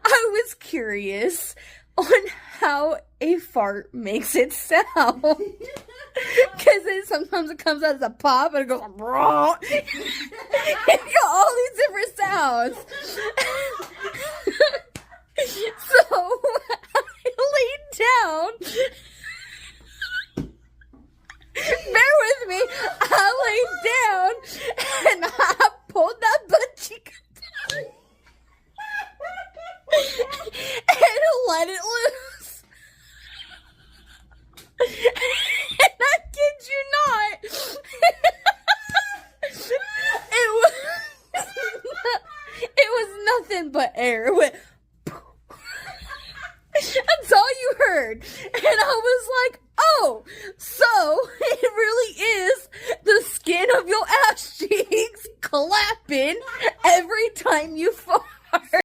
I was curious on how a fart makes it sound. Because sometimes it comes out as a pop and it goes, raw. It got all these different sounds. So I laid down. Bear with me. I laid down and I pulled that butt cheek and let it loose. And I kid you not, it was nothing but air. It went. That's all you heard. And I was like, oh, so it really is the skin of your ass cheeks clapping every time you fart.